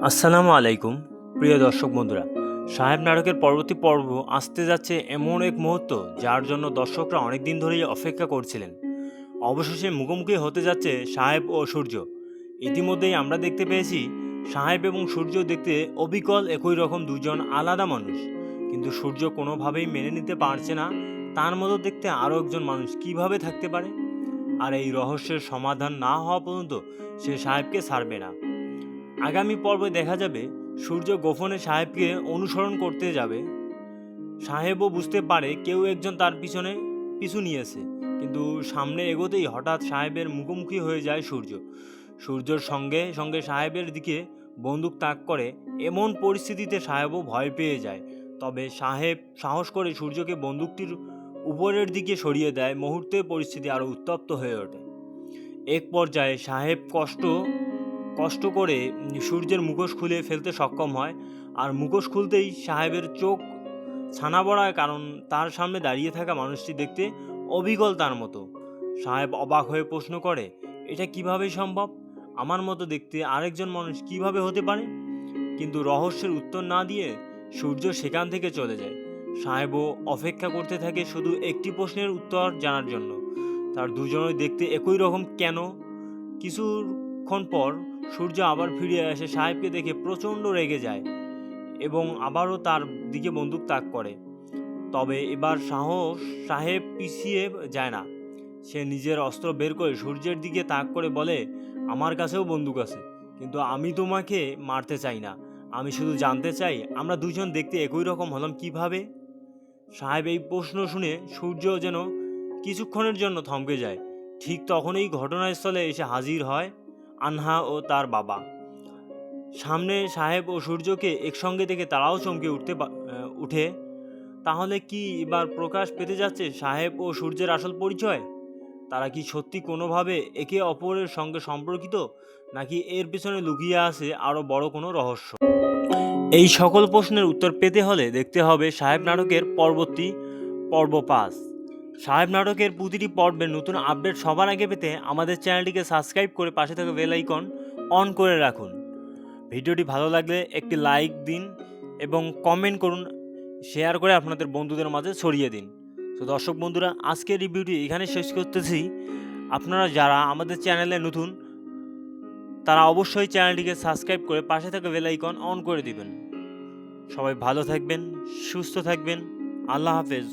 আসসালামু আলাইকুম প্রিয় দর্শক বন্ধুরা। সাহেব নাটকের পরবর্তী পর্ব আসতে যাচ্ছে এমন এক মুহূর্ত যার জন্য দর্শকরা অনেক দিন ধরেই অপেক্ষা করছিলেন। অবশেষে মুখোমুখি হতে যাচ্ছে সাহেব ও সূর্য। ইতিমধ্যেই আমরা দেখতে পেয়েছি সাহেব এবং সূর্য দেখতে অবিকল একই রকম, দুজন আলাদা মানুষ। কিন্তু সূর্য কোনোভাবেই মেনে নিতে পারছে না তার মতো দেখতে আরও একজন মানুষ কিভাবে থাকতে পারে। আর এই রহস্যের সমাধান না হওয়া পর্যন্ত সে সাহেবকে ছাড়বে না। আগামী পর্বে দেখা যাবে সূর্য গোপনে সাহেবকে অনুসরণ করতে যাবে। সাহেবও বুঝতে পারে কেউ একজন তার পিছু নিয়েছে, কিন্তু সামনে এগোতেই হঠাৎ সাহেবের মুখোমুখি হয়ে যায় সূর্য। সূর্যর সঙ্গে সঙ্গে সাহেবের দিকে বন্দুক তাক করে। এমন পরিস্থিতিতে সাহেবও ভয় পেয়ে যায়। তবে সাহেব সাহস করে সূর্যকে বন্দুকটির উপরের দিকে সরিয়ে দেয়। মুহূর্তে পরিস্থিতি আরও উত্তপ্ত হয়ে ওঠে। এক পর্যায়ে সাহেব কষ্ট কষ্ট করে সূর্যের মুখোশ খুলে ফেলতে সক্ষম হয়। আর মুখোশ খুলতেই সাহেবের চোখ ছানা বড়ায়, কারণ তার সামনে দাঁড়িয়ে থাকা মানুষটি দেখতে অবিকল তার মতো। সাহেব অবাক হয়ে প্রশ্ন করে, এটা কিভাবে সম্ভব? আমার মতো দেখতে আরেকজন মানুষ কিভাবে হতে পারে? কিন্তু রহস্যের উত্তর না দিয়ে সূর্য সেখান থেকে চলে যায়। সাহেবও অপেক্ষা করতে থাকে শুধু একটি প্রশ্নের উত্তর জানার জন্য, তার দুজনই দেখতে একই রকম কেন? কিছুক্ষণ পর সূর্য আবার ফিরে আসে। সাহেবকে দেখে প্রচণ্ড রেগে যায় এবং আবারও তার দিকে বন্দুক তাক করে। তবে এবার সাহেব পিছিয়ে যায় না। সে নিজের অস্ত্র বের করে সূর্যের দিকে তাক করে বলে, আমার কাছেও বন্দুক আছে, কিন্তু আমি তোমাকে মারতে চাই না। আমি শুধু জানতে চাই আমরা দুজন দেখতে একই রকম হলাম কিভাবে? সাহেব এই প্রশ্ন শুনে সূর্য যেন কিছুক্ষণের জন্য থমকে যায়। ঠিক তখনই ঘটনাস্থলে এসে হাজির হয় আনহা ও তার বাবা। সামনে সাহেব ও সূর্যকে একসঙ্গে দেখে তারাও চমকে উঠে। তাহলে কি এবার প্রকাশ পেতে যাচ্ছে সাহেব ও সূর্যের আসল পরিচয়? তারা কি সত্যি কোনোভাবে একে অপরের সঙ্গে সম্পর্কিত, নাকি এর পেছনে লুকিয়ে আছে আরও বড় কোনো রহস্য? এই সকল প্রশ্নের উত্তর পেতে হলে দেখতে হবে সাহেব নাটকের পরবর্তী পর্ব 5। সাহেব নাটকের প্রতিটি পর্বের নতুন আপডেট সবার আগে পেতে আমাদের চ্যানেলটিকে সাবস্ক্রাইব করে পাশে থাকা বেল আইকন অন করে রাখুন। ভিডিওটি ভালো লাগলে একটি লাইক দিন এবং কমেন্ট করুন, শেয়ার করে আপনাদের বন্ধুদের মাঝে ছড়িয়ে দিন। তো দর্শক বন্ধুরা, আজকের রিভিউটি এখানে শেষ করতেছি। আপনারা যারা আমাদের চ্যানেলে নতুন তারা অবশ্যই চ্যানেলটিকে সাবস্ক্রাইব করে পাশে থাকা বেল আইকন অন করে দিবেন। সবাই ভালো থাকবেন, সুস্থ থাকবেন। আল্লাহ হাফেজ।